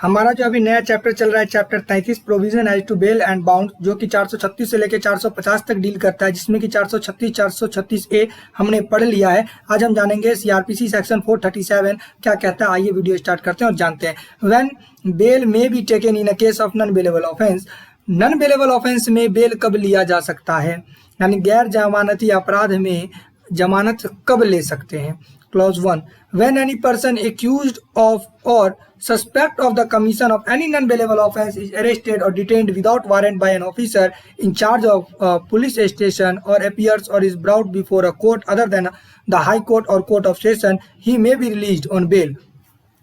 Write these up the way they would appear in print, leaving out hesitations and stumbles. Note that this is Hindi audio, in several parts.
हमारा जो अभी नया चैप्टर चल रहा है chapter 33 provision as to bail and bound, जो कि 436 से लेकर 450 तक डील करता है, जिसमें कि 436 436 ए हमने पढ़ लिया है। आज हम जानेंगे सीआरपीसी सेक्शन 437 क्या कहता है। आइए वीडियो स्टार्ट करते हैं और जानते हैं। When bail may be taken in a case of non bailable offence, non bailable offence में बेल कब लिया जा सकता है, यानी गैर जमानती अपराध में जमानत कब ले सकते हैं। Clause 1. When any person accused of or suspect of the commission of any non-bailable offence is arrested or detained without warrant by an officer in charge of a police station or appears or is brought before a court other than the High Court or Court of Session, he may be released on bail.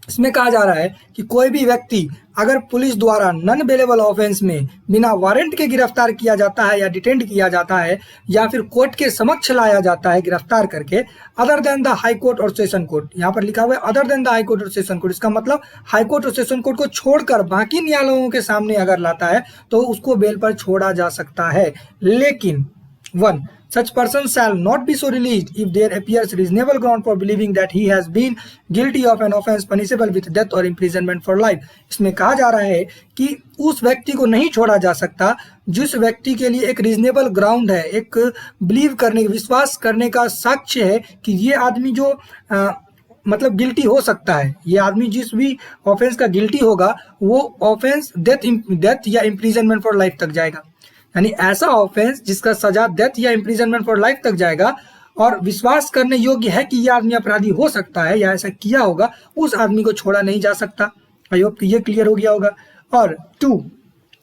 इसमें कहा जा रहा है कि कोई भी व्यक्ति अगर पुलिस द्वारा नॉन बेलेबल ऑफेंस में बिना वारंट के गिरफ्तार किया जाता है या डिटेंड किया जाता है या फिर कोर्ट के समक्ष लाया जाता है गिरफ्तार करके, other than the high court और सेशन कोर्ट, यहाँ पर लिखा हुआ है other than the high court और सेशन कोर्ट, इसका मतलब हाई कोर्ट और सेशन कोर्ट को छोड़कर बाकी न्यायालयों के सामने अगर लाता है तो उसको बेल पर छोड़ा जा सकता है। लेकिन 1. Such person shall not be so released if there appears reasonable ground for believing that he has been guilty of an offence punishable with death or imprisonment for life. इसमें कहा जा रहा है कि उस व्यक्ति को नहीं छोड़ा जा सकता जिस व्यक्ति के लिए एक रीजनेबल ग्राउंड है, एक बिलीव करने, विश्वास करने का साक्ष्य है कि ये आदमी जो मतलब गिल्टी हो सकता है, ये आदमी जिस भी ऑफेंस का गिल्टी होगा वो ऑफेंस डेथ या इम्प्रिजनमेंट फॉर लाइफ तक जाएगा। यानी ऐसा ऑफेंस जिसका सजा डेथ या इम्प्रिजनमेंट फॉर लाइफ तक जाएगा और विश्वास करने योग्य है कि यह आदमी अपराधी हो सकता है या ऐसा किया होगा, उस आदमी को छोड़ा नहीं जा सकता। आई होप ये क्लियर हो गया होगा। और 2.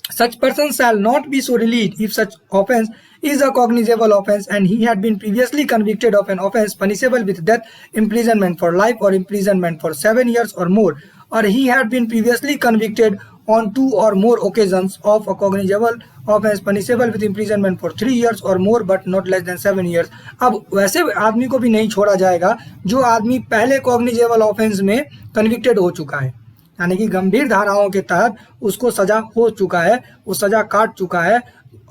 Such person shall not be so released if such offence is a cognizable offence and he had been previously convicted of an offence punishable with death, imprisonment for life or imprisonment for 7 years or more, or he had been previously convicted on 2 or more occasions of a cognizable offence punishable with imprisonment for 3 years or more but not less than 7 years. अब वैसे आदमी को भी नहीं छोड़ा जाएगा जो आदमी पहले कॉग्निजेबल ऑफेंस में कन्विक्टेड हो चुका है, यानी कि गंभीर धाराओं के तहत उसको सजा हो चुका है, वो सजा काट चुका है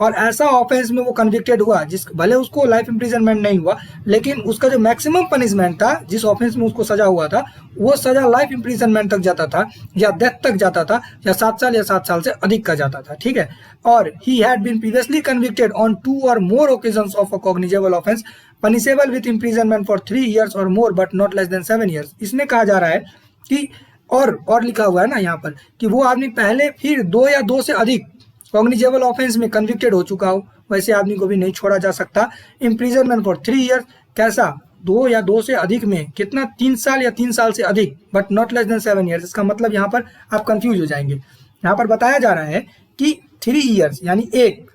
और ऐसा ऑफेंस में वो कन्विक्टेड हुआ जिस भले उसको लाइफ इम्प्रिजनमेंट नहीं हुआ लेकिन उसका जो मैक्सिमम पनिशमेंट था जिस ऑफेंस में उसको सजा हुआ था वो सजा लाइफ इम्प्रिजनमेंट तक जाता था या डेथ तक जाता था या 7 साल या 7 साल से अधिक का जाता था। ठीक है। और he had been previously convicted on 2 or more occasions of a cognizable offense punishable with imprisonment for 3 years or more but not less than 7 years. इसमें कहा जा रहा है कि और लिखा हुआ है ना यहाँ पर कि वो आदमी पहले फिर 2 या 2 से अधिक कॉग्निजेबल ऑफेंस में कन्विक्टेड हो चुका हो, वैसे आदमी को भी नहीं छोड़ा जा सकता। इम्प्रिजनमेंट फॉर 3 ईयर, कैसा 2 या 2 से अधिक में कितना 3 साल या 3 साल से अधिक but not less than 7 years. इसका मतलब यहाँ पर आप कंफ्यूज हो जाएंगे। यहाँ पर बताया जा रहा है कि 3 ईयर्स यानी 1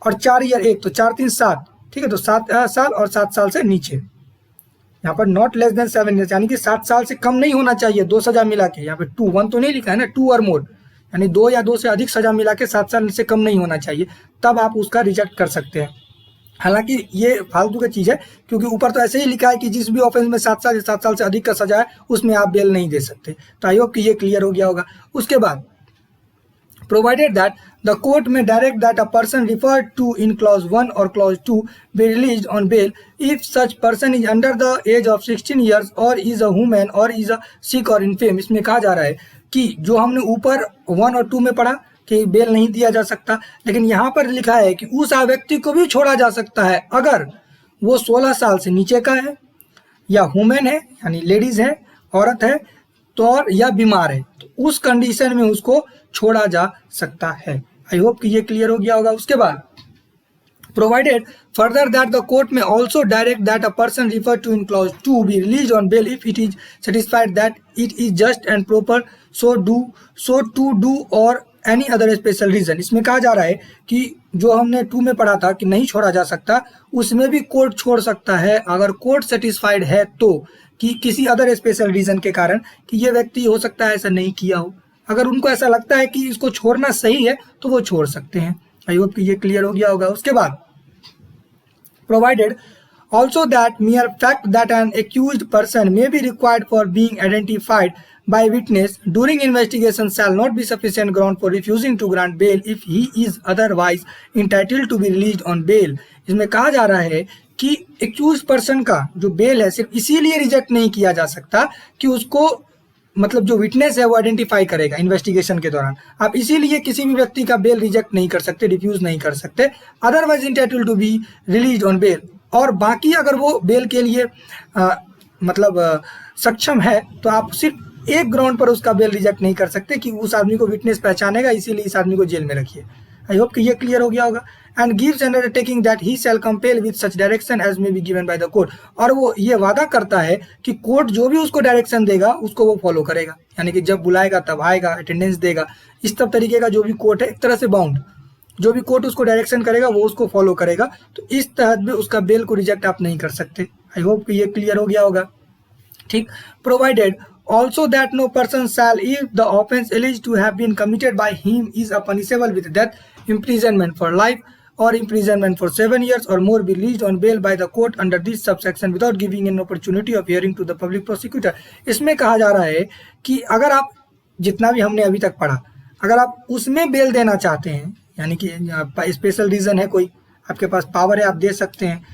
और 4 ईयर 1 तो 4 3 7, ठीक है, तो 7 साल और 7 साल से नीचे। यहाँ पर नॉट लेस देन 7 ईयर्स यानी कि 7 साल से कम नहीं होना चाहिए, 2 सजा मिला के। यहाँ पे 2 1 तो नहीं लिखा है ना, 2 और मोर यानी 2 या 2 से अधिक सजा मिला के 7 साल से कम नहीं होना चाहिए, तब आप उसका रिजेक्ट कर सकते हैं। हालांकि ये फालतू की चीज़ है क्योंकि ऊपर तो ऐसे ही लिखा है कि जिस भी ऑफेंस में 7 साल या 7 साल से अधिक का सजा है उसमें आप बेल नहीं दे सकते। तो आई होप कि ये क्लियर हो गया होगा। उसके बाद provided that the court may direct that a person referred to in clause 1 or clause 2 be released on bail if such person is under the age of 16 years or is a woman or is a sick or infirm। इसमें कहा जा रहा है कि जो हमने ऊपर 1 और 2 में पढ़ा कि बेल नहीं दिया जा सकता, लेकिन यहाँ पर लिखा है कि उस व्यक्ति को भी छोड़ा जा सकता है अगर वो 16 साल से नीचे का है या वुमेन है यानी लेडीज है, औरत है तो और या बीमार है, तो उस कंडीशन में उसको छोड़ा जा सकता है। आई होप कि ये क्लियर हो गया होगा। उसके बाद provided further that the court may also direct that a person referred to in clause 2 be released on bail if it is satisfied that it is just and proper so to do or any other special reason। इसमें कहा जा रहा है कि जो हमने 2 में पढ़ा था कि नहीं छोड़ा जा सकता, उसमें भी कोर्ट छोड़ सकता है अगर कोर्ट सेटिस्फाइड है तो, कि किसी अदर स्पेशल रीजन के कारण कि ये व्यक्ति हो सकता है ऐसा नहीं किया हो। अगर उनको ऐसा लगता है कि इसको छोड़ना सही है तो वो छोड़ सकते हैं। आई होप कि ये क्लियर हो गया होगा। उसके बाद provided also that mere fact that an accused person may be required for being identified by witness during investigation shall not be sufficient ground for refusing to grant bail if he is otherwise entitled to be released on bail। इसमें कहा जा रहा है कि एक्यूज पर्सन का जो बेल है सिर्फ इसीलिए रिजेक्ट नहीं किया जा सकता कि उसको मतलब जो विटनेस है वो आइडेंटिफाई करेगा इन्वेस्टिगेशन के दौरान। आप इसीलिए किसी भी व्यक्ति का बेल रिजेक्ट नहीं कर सकते, रिफ्यूज नहीं कर सकते। Otherwise entitled to be release on bail. और बाकी अगर वो बेल के लिए सक्षम है तो आप सिर्फ एक ग्राउंड पर उसका बेल रिजेक्ट नहीं कर सकते कि उस आदमी को विटनेस पहचानेगा, इसीलिए इस आदमी को जेल में रखिए। आई होप कि ये क्लियर हो गया होगा। And gives an undertaking that he shall comply with such direction as may be given by the court. और वो ये वादा करता है कि कोर्ट जो भी उसको डायरेक्शन देगा उसको वो फॉलो करेगा, यानी कि जब बुलाएगा तब आएगा, अटेंडेंस देगा, इस सब तरीके का जो भी कोर्ट है, एक तरह से बाउंड, जो भी कोर्ट उसको डायरेक्शन करेगा वो उसको फॉलो करेगा। तो इस तहत में उसका बेल को रिजेक्ट आप नहीं कर सकते। आई होप कि ये क्लियर हो गया होगा। ठीक, provided also that no person shall, if the offense alleged to have been committed by him is punishable with death, imprisonment for life or imprisonment for 7 years or more, be released on bail by the court under this subsection without giving an opportunity of hearing to the public prosecutor। इसमें कहा जा रहा है कि अगर आप जितना भी हमने अभी तक पढ़ा, अगर आप उसमें बेल देना चाहते हैं, यानी कि स्पेशल रीजन है, कोई आपके पास पावर है, आप दे सकते हैं,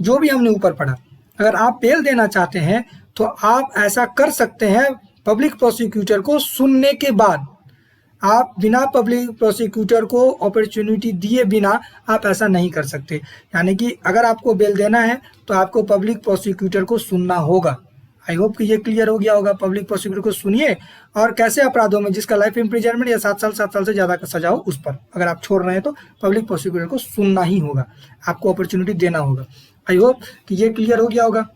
जो भी हमने ऊपर पढ़ा, अगर आप बेल देना चाहते हैं तो आप ऐसा कर सकते हैं पब्लिक प्रोसिक्यूटर को सुनने के बाद। आप बिना पब्लिक प्रोसिक्यूटर को अपॉर्चुनिटी दिए बिना आप ऐसा नहीं कर सकते। यानी कि अगर आपको बेल देना है तो आपको पब्लिक प्रोसिक्यूटर को सुनना होगा। आई होप कि ये क्लियर हो गया होगा। पब्लिक प्रोसिक्यूटर को सुनिए, और कैसे अपराधों में जिसका लाइफ इम्प्रिजनमेंट या 7 साल से ज़्यादा का सजा हो उस पर अगर आप छोड़ रहे हैं तो पब्लिक प्रोसिक्यूटर को सुनना ही होगा, आपको अपॉर्चुनिटी देना होगा। आई होप कि ये क्लियर हो गया होगा।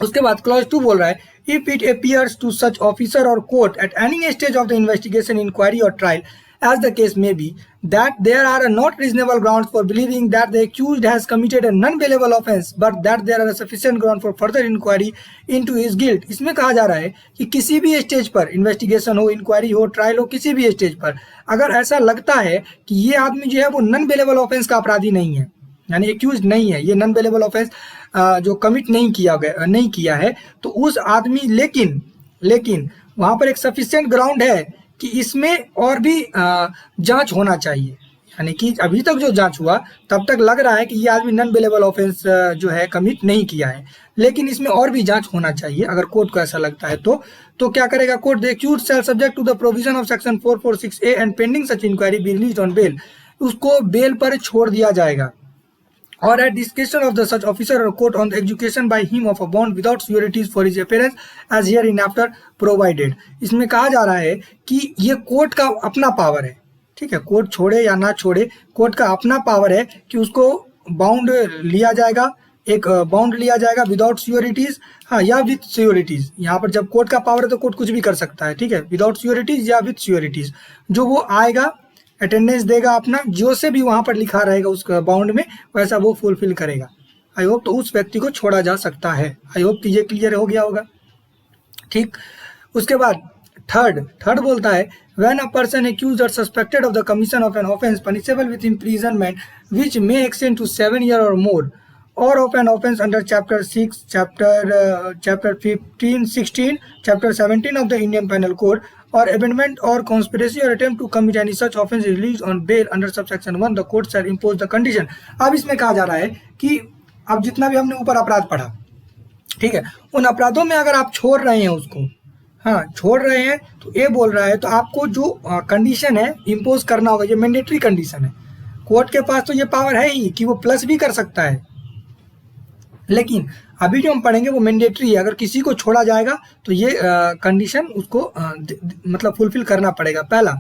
उसके बाद क्लॉज 2 बोल रहा है, if it appears to such officer or court at any stage of the investigation, inquiry or trial as the case may be, that there are not reasonable grounds for believing that the accused has committed a non-bailable offense, but that there are sufficient ground for further inquiry into his guilt। इसमें कहा जा रहा है कि किसी भी स्टेज पर, इन्वेस्टिगेशन हो, इंक्वायरी हो, ट्रायल हो, किसी भी स्टेज पर अगर ऐसा लगता है कि ये आदमी जो है वो नॉन बेलेबल ऑफेंस का अपराधी नहीं है, यानी एक्यूज नहीं है, ये नॉन बेलेबल ऑफेंस जो कमिट नहीं किया है, तो उस आदमी लेकिन वहां पर एक सफिशिएंट ग्राउंड है कि इसमें और भी जांच होना चाहिए। यानी कि अभी तक जो जांच हुआ तब तक लग रहा है कि ये आदमी नॉन बेलेबल ऑफेंस जो है कमिट नहीं किया है, लेकिन इसमें और भी जांच होना चाहिए। अगर कोर्ट को ऐसा लगता है तो क्या करेगा court, the accused shall subject to the provision of section 446A and pending such inquiry be released on bail. उसको बेल पर छोड़ दिया जाएगा, और at discretion of the such officer or court on the execution by him of a bond without sureties for his appearance as hereinafter provided। इसमें कहा जा रहा है कि ये कोर्ट का अपना पावर है, ठीक है, कोर्ट छोड़े या ना छोड़े, कोर्ट का अपना पावर है कि उसको बाउंड लिया जाएगा, एक बाउंड लिया जाएगा विदाउट श्योरिटीज, हाँ, या विथ श्योरिटीज। यहाँ पर जब कोर्ट का पावर है तो कोर्ट कुछ भी कर सकता है, ठीक है, विदाउट श्योरिटीज या विथ श्योरिटीज। जो वो आएगा, अटेंडेंस देगा अपना, जो से भी वहां पर लिखा रहेगा उस बाउंड में, वैसा वो फुलफिल करेगा। आई होप तो उस व्यक्ति को छोड़ा जा सकता है। आई होप कि ये क्लियर हो गया होगा। ठीक, उसके बाद थर्ड बोलता है, व्हेन अ पर्सन एक्यूज्ड और suspected of the commission of an offence punishable with imprisonment which may extend to 7 years और मोर, or of an offense under chapter 6, chapter 15, 16, chapter 17 of the Indian Penal Code, or amendment or conspiracy or attempt to commit any such offense is released on bail under subsection 1, the court shall impose the condition। अब इसमें कहा जा रहा है कि अब जितना भी हमने ऊपर अपराध पढ़ा, ठीक है, उन अपराधों में अगर आप छोड़ रहे हैं उसको, हाँ, छोड़ रहे हैं, तो ये बोल रहा है तो आपको जो कंडीशन है इम्पोज करना होगा। ये मैंडेटरी कंडीशन है। कोर्ट के पास तो ये पावर है ही कि वो प्लस भी कर सकता है, लेकिन अभी जो हम पढ़ेंगे वो मैंडेटरी है। अगर किसी को छोड़ा जाएगा तो ये कंडीशन उसको मतलब फुलफिल करना पड़ेगा। पहला,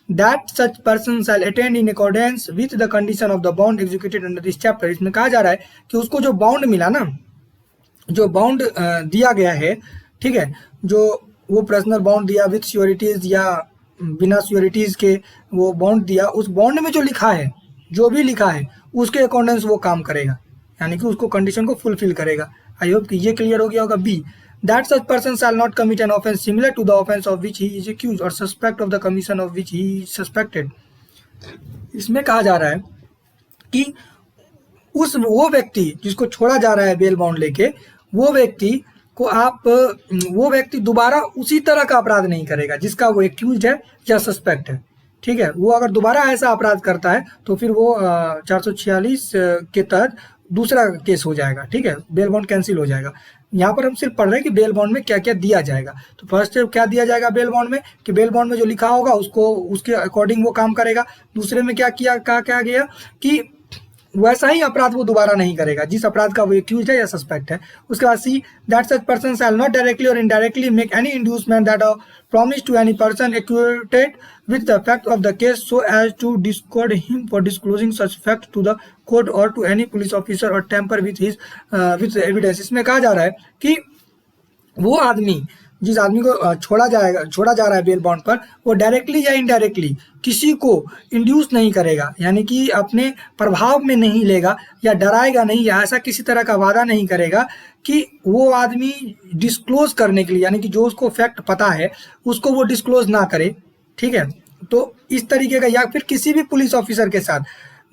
that such person shell attend in accordance with the condition of the bound executed under this chapter. इसमें कहा जा रहा है कि उसको जो बाउंड मिला ना, जो बाउंड दिया गया है, ठीक है, जो वो पर्सनल बाउंड दिया विथ श्योरिटीज या बिना श्योरिटीज के वो बाउंड दिया, उस बाउंड में जो लिखा है, जो भी लिखा है उसके अकॉर्डेंस वो काम करेगा, यानी कि उसको कंडीशन को फुलफिल करेगा। आई होप कि ये क्लियर हो गया होगा। B, that such person shall not commit an offence similar to the offence of which he is accused or suspect of the commission of which he is suspected. इसमें कहा जा रहा है कि वो व्यक्ति जिसको छोड़ा जा रहा है बेल बाउंड लेके, वो व्यक्ति दोबारा उसी तरह का अपराध नहीं करेगा जिसका वो एक्यूज्ड है या सस्पेक्ट है, ठीक है। वो अगर दोबारा ऐसा अपराध करता है तो फिर वो 446 के तहत दूसरा केस हो जाएगा, ठीक है, बेल बॉन्ड कैंसिल हो जाएगा। यहाँ पर हम सिर्फ पढ़ रहे हैं कि बेल बॉन्ड में क्या क्या दिया जाएगा। तो फर्स्ट क्या दिया जाएगा बेल बॉन्ड में, कि बेल बॉन्ड में जो लिखा होगा उसको उसके अकॉर्डिंग वो काम करेगा। दूसरे में क्या गया कि वैसा ही अपराध वो दोबारा नहीं करेगा जिस अपराध का वो एक्यूज है या सस्पेक्ट है। उसके बाद C that such person shall not directly or indirectly make any inducement that promise to any person acquainted with the fact of the case so as to dissuade him for disclosing such fact to the court or to any police officer or tamper with his with evidence। इसमें कहा जा रहा है कि वो आदमी, जिस आदमी को छोड़ा जा रहा है बेल बॉन्ड पर, वो डायरेक्टली या इनडायरेक्टली किसी को इंड्यूस नहीं करेगा, यानी कि अपने प्रभाव में नहीं लेगा या डराएगा नहीं या ऐसा किसी तरह का वादा नहीं करेगा कि वो आदमी डिस्क्लोज करने के लिए, यानी कि जो उसको फैक्ट पता है उसको वो डिस्क्लोज ना करे, ठीक है। तो इस तरीके का, या फिर किसी भी पुलिस ऑफिसर के साथ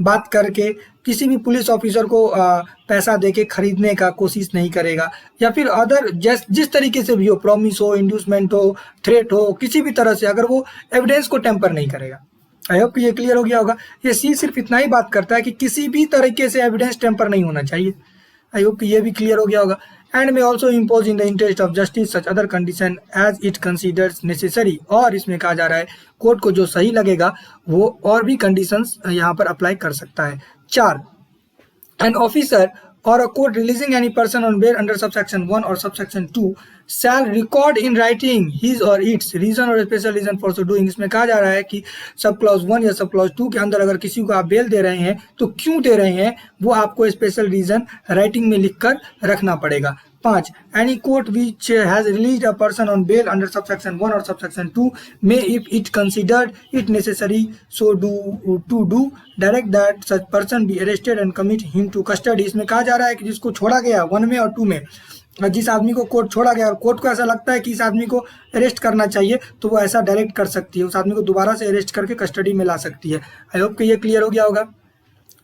बात करके किसी भी पुलिस ऑफिसर को पैसा देके खरीदने का कोशिश नहीं करेगा, या फिर अदर जिस तरीके से भी हो, प्रॉमिस हो, इंड्यूसमेंट हो, थ्रेट हो, किसी भी तरह से अगर वो एविडेंस को टेम्पर नहीं करेगा। आई होप कि ये क्लियर हो गया होगा। ये सी सिर्फ इतना ही बात करता है कि किसी भी तरीके से एविडेंस टेम्पर नहीं होना चाहिए। आई होप कि ये भी क्लियर हो गया होगा। And may also impose in the interest of justice such other condition as it considers necessary. और इसमें कहा जा रहा है कोर्ट को जो सही लगेगा वो और भी कंडीशंस यहाँ पर अप्लाई कर सकता है। 4, an officer or a court releasing any person on bail under subsection 1 or subsection 2 shall record in writing his or its reason or special reason for so doing। इसमें कहा जा रहा है कि सब क्लॉज 1 या सब क्लॉज 2 के अंदर अगर किसी को आप बेल दे रहे हैं तो क्यों दे रहे हैं वो आपको स्पेशल रीजन राइटिंग में लिखकर रखना पड़ेगा। 5, any court which has released a person on bail under subsection 1 or subsection 2 may, if it considered it necessary, so do direct that such person be arrested and commit him to custody। इसमें कहा जा रहा है कि जिसको छोड़ा गया 1 में और 2 में, जिस आदमी को कोर्ट छोड़ा गया और कोर्ट को ऐसा लगता है कि इस आदमी को अरेस्ट करना चाहिए तो वो ऐसा डायरेक्ट कर सकती है, उस आदमी को दोबारा से अरेस्ट करके कस्टडी में ला सकती है। आई होप कि ये क्लियर हो गया होगा।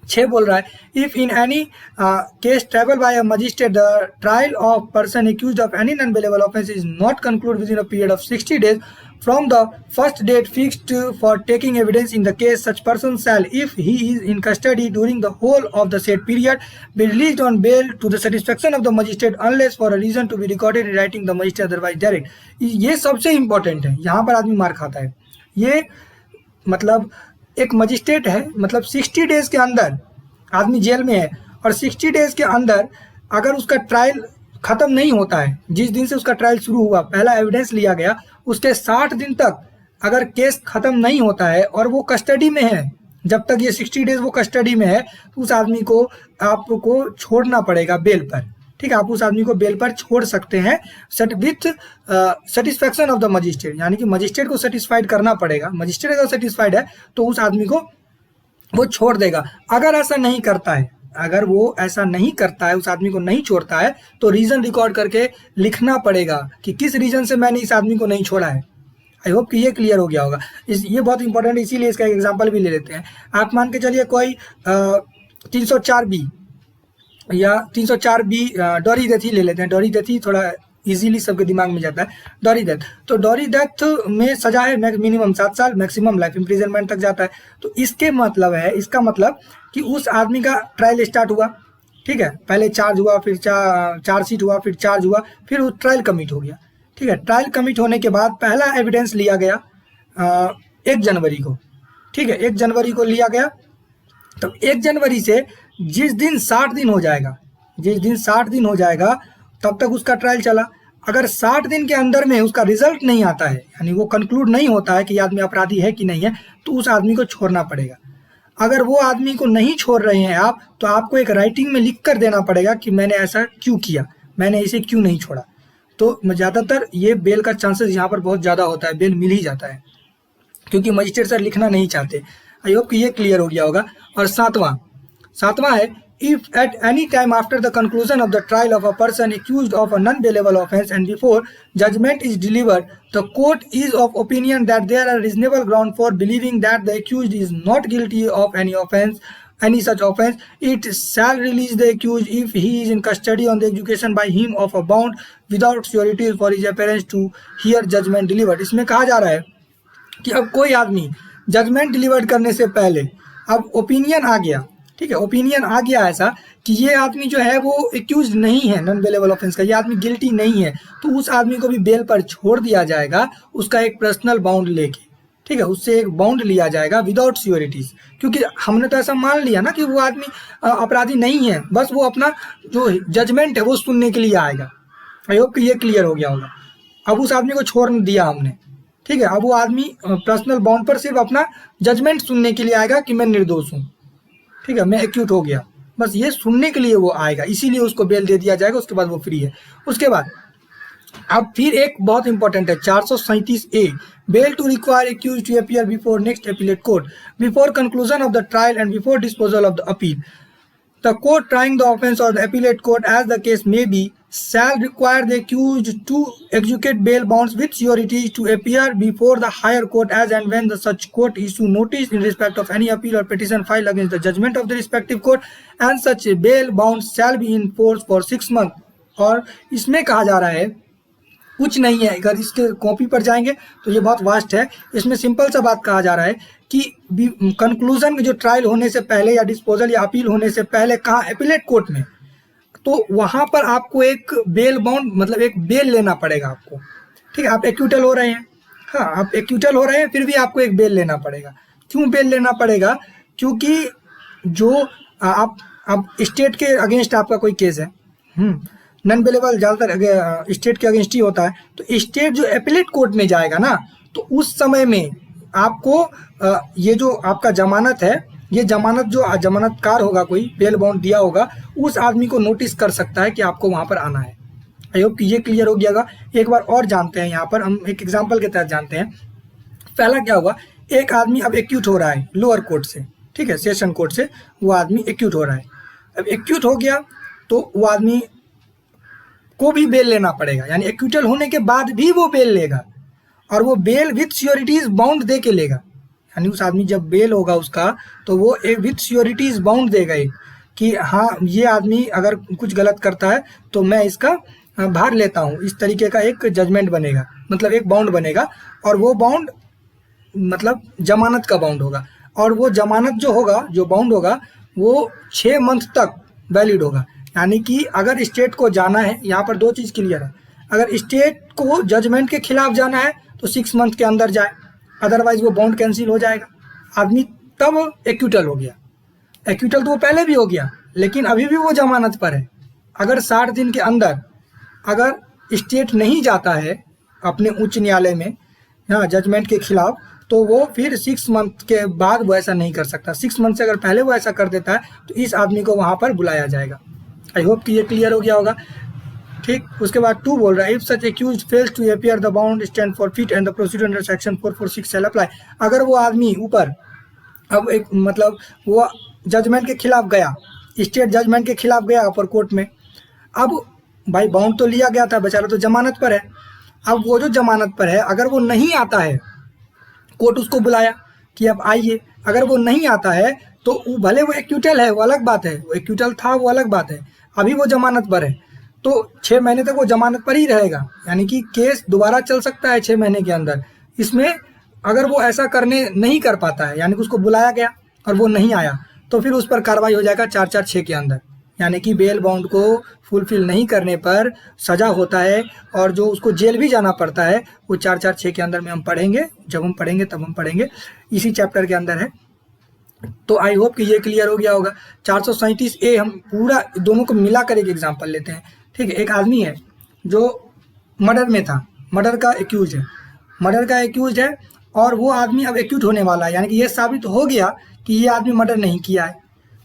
6 बोल रहा है if in any case travel by a magistrate the trial of person accused of any non bailable offence is not conclude with in a period of 60 days from the first date fixed for taking evidence in the case, such person shall, if he is in custody during the whole of the said period, be released on bail to the satisfaction of the magistrate unless for a reason to be recorded in writing the magistrate otherwise direct। ये सबसे इम्पोर्टेंट है, यहाँ पर आदमी मार खाता है। ये मतलब एक मजिस्ट्रेट है, मतलब 60 डेज के अंदर आदमी जेल में है और 60 डेज के अंदर अगर उसका ट्रायल खत्म नहीं होता है, जिस दिन से उसका ट्रायल शुरू हुआ, पहला एविडेंस लिया गया, उसके 60 दिन तक अगर केस खत्म नहीं होता है और वो कस्टडी में है, जब तक ये 60 डेज वो कस्टडी में है तो उस आदमी को आपको छोड़ना पड़ेगा बेल पर, ठीक है। आप उस आदमी को बेल पर छोड़ सकते हैं with satisfaction of the magistrate, यानी कि मजिस्ट्रेट को सेटिस्फाइड करना पड़ेगा। मजिस्ट्रेट अगर सेटिस्फाइड है तो उस आदमी को वो छोड़ देगा। अगर ऐसा नहीं करता है, अगर वो ऐसा नहीं करता है, उस आदमी को नहीं छोड़ता है, तो रीजन रिकॉर्ड करके लिखना पड़ेगा कि किस रीजन से मैंने इस आदमी को नहीं छोड़ा है। आई होप कि ये क्लियर हो गया होगा। ये बहुत इंपॉर्टेंट है, इसीलिए इसका एग्जांपल भी ले लेते हैं। आप मान के चलिए कोई 304B या 304B डॉरी डेथ ही ले लेते हैं। डॉरी डेथ ही थोड़ा इजीली सबके दिमाग में जाता है। डॉरी डेथ, तो डॉरी डेथ में सजा है मिनिमम 7 साल, मैक्सिमम लाइफ इम्प्रिजनमेंट तक जाता है। तो इसके मतलब है, इसका मतलब कि उस आदमी का ट्रायल स्टार्ट हुआ, ठीक है, पहले चार्ज हुआ, फिर चार्जशीट हुआ, फिर चार्ज हुआ, फिर वो ट्रायल कमिट हो गया, ठीक है। ट्रायल कमिट होने के बाद पहला एविडेंस लिया गया 1 जनवरी को, ठीक है, 1 जनवरी को लिया गया। तो 1 जनवरी से जिस दिन 60 दिन हो जाएगा, जिस दिन 60 दिन हो जाएगा तब तक उसका ट्रायल चला। अगर 60 दिन के अंदर में उसका रिजल्ट नहीं आता है, यानी वो कंक्लूड नहीं होता है कि ये आदमी अपराधी है कि नहीं है, तो उस आदमी को छोड़ना पड़ेगा। अगर वो आदमी को नहीं छोड़ रहे हैं आप, तो आपको एक राइटिंग में लिख कर देना पड़ेगा कि मैंने ऐसा क्यों किया, मैंने इसे क्यों नहीं छोड़ा। तो ज़्यादातर ये बेल का चांसेस यहाँ पर बहुत ज़्यादा होता है, बेल मिल ही जाता है, क्योंकि मजिस्ट्रेट सर लिखना नहीं चाहते। आई होप कि ये क्लियर हो गया होगा। और सातवां है if at any time after the conclusion of the trial of a person accused of a non-bailable offence and before judgment is delivered, the court is of opinion that there are reasonable ground for believing that the accused is not guilty of any such offence, it shall release the accused if he is in custody on the execution by him of a bond without surety for his appearance to hear judgment delivered। इसमें कहा जा रहा है कि अब कोई आदमी जजमेंट डिलीवर्ड करने से पहले अब ओपिनियन आ गया, ठीक है, ओपिनियन आ गया ऐसा कि ये आदमी जो है वो एक्यूज नहीं है नॉन बेलेबल ऑफेंस का, ये आदमी गिल्टी नहीं है, तो उस आदमी को भी बेल पर छोड़ दिया जाएगा, उसका एक पर्सनल बाउंड लेके। ठीक है, उससे एक बाउंड लिया जाएगा विदाउट श्योरिटीज, क्योंकि हमने तो ऐसा मान लिया ना कि वो आदमी अपराधी नहीं है, बस वो अपना जो जजमेंट है वो सुनने के लिए आएगा। आई होप कि ये क्लियर हो गया होगा। अब उस आदमी को छोड़ दिया हमने, ठीक है, अब वो आदमी पर्सनल बाउंड पर सिर्फ अपना जजमेंट सुनने के लिए आएगा कि मैं निर्दोष हूँ, ठीक है, मैं एक्यूट हो गया, बस ये सुनने के लिए वो आएगा, इसीलिए उसको बेल दे दिया जाएगा, उसके बाद वो फ्री है। उसके बाद अब फिर एक बहुत इंपॉर्टेंट है 437A, bail to require accused to appear before next appellate court before conclusion of the trial and before disposal of the appeal. The court trying the offence or the appellate court, as the case may be, shall require the accused to execute bail bonds with surety to appear before the higher court as and when the such court issue notice in respect of any appeal or petition filed against the judgment of the respective court, and such bail bonds shall be in force for 6 months। और इसमें कहा जा रहा है कुछ नहीं है, अगर इसके कॉपी पर जाएंगे तो ये बहुत वास्ट है, इसमें सिंपल सा बात कहा जा रहा है कि कंक्लूजन में जो ट्रायल होने से पहले या डिस्पोजल या अपील होने से पहले कहाँ एपीलेट कोर्ट में, तो वहाँ पर आपको एक बेल बाउंड मतलब एक बेल लेना पड़ेगा आपको। ठीक है, आप एक्यूटल हो रहे हैं, हाँ आप एक्यूटल हो रहे हैं, फिर भी आपको एक बेल लेना पड़ेगा। क्यों बेल लेना पड़ेगा? क्योंकि जो आप स्टेट के अगेंस्ट आपका कोई केस है, नॉन बेलेबल ज़्यादातर स्टेट के अगेंस्ट ही होता है, तो स्टेट जो एपीलेट कोर्ट में जाएगा ना, तो उस समय में आपको ये जो आपका जमानत है, ये जमानत जो जमानतकार होगा कोई बेल बाउंड दिया होगा, उस आदमी को नोटिस कर सकता है कि आपको वहाँ पर आना है। आई होप कि ये क्लियर हो गया होगा। एक बार और जानते हैं, यहाँ पर हम एक एग्जाम्पल के तहत जानते हैं। पहला क्या हुआ, एक आदमी अब एक्यूट हो रहा है लोअर कोर्ट से, ठीक है, सेशन कोर्ट से वो आदमी एक्यूट हो रहा है। अब एक्यूट हो गया तो वो आदमी को भी बेल लेना पड़ेगा, यानी एक्यूटल होने के बाद भी वो बेल लेगा, और वो बेल विथ श्योरिटीज बाउंड दे के लेगा। यानी उस आदमी जब बेल होगा उसका, तो वो एक विथ श्योरिटीज बाउंड देगा एक कि हाँ ये आदमी अगर कुछ गलत करता है तो मैं इसका भार लेता हूँ, इस तरीके का एक जजमेंट बनेगा, मतलब एक बाउंड बनेगा, और वो बाउंड मतलब जमानत का बाउंड होगा, और वो जमानत जो होगा, जो बाउंड होगा, वो 6 मंथ तक वैलिड होगा। यानी कि अगर स्टेट को जाना है, यहाँ पर 2 चीज़ क्लियर है, अगर स्टेट को जजमेंट के खिलाफ जाना है तो 6 मंथ के अंदर जाए, अदरवाइज वो बाउंड कैंसिल हो जाएगा। आदमी तब एक्यूटल हो गया, एक्यूटल तो वो पहले भी हो गया, लेकिन अभी भी वो जमानत पर है। अगर 60 दिन के अंदर अगर स्टेट नहीं जाता है अपने उच्च न्यायालय में हाँ जजमेंट के खिलाफ, तो वो फिर 6 मंथ के बाद वो ऐसा नहीं कर सकता। 6 मंथ से अगर पहले वो ऐसा कर देता है तो इस आदमी को वहाँ पर बुलाया जाएगा। आई होप कि ये क्लियर हो गया होगा। ठीक, उसके बाद 2 बोल रहा है, if such accused fails to appear the bond stand forfeit and the procedure under section 446 shall apply. अगर वो आदमी ऊपर अब एक मतलब वो जजमेंट के खिलाफ गया, स्टेट जजमेंट के खिलाफ गया अपर कोर्ट में, अब भाई बाउंड तो लिया गया था, बेचारा तो जमानत पर है। अब वो जो जमानत पर है अगर वो नहीं आता है, कोर्ट उसको बुलाया कि अब आइए, अगर वो नहीं आता है तो भले वो एक्यूटल है वो अलग बात है, वो एक्यूटल था वो अलग बात है, अभी वो जमानत पर है, तो 6 महीने तक वो जमानत पर ही रहेगा। यानी कि केस दोबारा चल सकता है 6 महीने के अंदर। इसमें अगर वो ऐसा करने नहीं कर पाता है, यानी कि उसको बुलाया गया और वो नहीं आया, तो फिर उस पर कार्रवाई हो जाएगा 446 के अंदर। यानी कि बेल बाउंड को फुलफिल नहीं करने पर सज़ा होता है, और जो उसको जेल भी जाना पड़ता है वो 446 के अंदर में हम पढ़ेंगे, जब हम पढ़ेंगे तब हम पढ़ेंगे, इसी चैप्टर के अंदर है। तो आई होप कि ये क्लियर हो गया होगा। 437A हम पूरा दोनों को मिला कर एक एग्जाम्पल लेते हैं। ठीक है, एक आदमी है जो मर्डर में था, मर्डर का एक्यूज है, मर्डर का एक्यूज है, और वो आदमी अब एक्यूट होने वाला है, यानी कि ये साबित हो गया कि ये आदमी मर्डर नहीं किया है,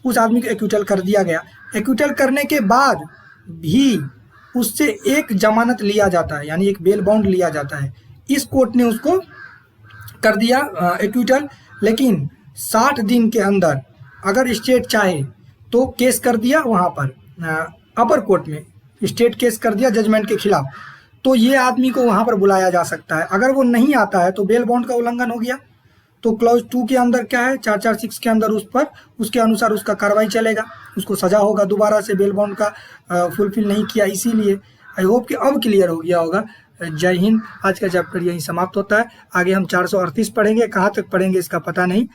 उस आदमी को एक्यूटल कर दिया गया। एक्यूटल करने के बाद भी उससे एक जमानत लिया जाता है, यानी एक बेल बाउंड लिया जाता है। इस कोर्ट ने उसको कर दिया एक्यूटल, लेकिन 60 दिन के अंदर अगर स्टेट चाहे तो केस कर दिया वहाँ पर अपर कोर्ट में, स्टेट केस कर दिया जजमेंट के खिलाफ, तो ये आदमी को वहाँ पर बुलाया जा सकता है। अगर वो नहीं आता है तो बेल बाउंड का उल्लंघन हो गया, तो क्लॉज 2 के अंदर क्या है, 446 के अंदर उस पर उसके अनुसार उसका कार्रवाई चलेगा, उसको सजा होगा दोबारा से बेल बाउंड का फुलफिल नहीं किया। इसीलिए आई होप कि अब क्लियर हो गया होगा। जय हिंद। आज का चैप्टर यहीं समाप्त होता है। आगे हम 438 पढ़ेंगे, कहाँ तक पढ़ेंगे इसका पता नहीं।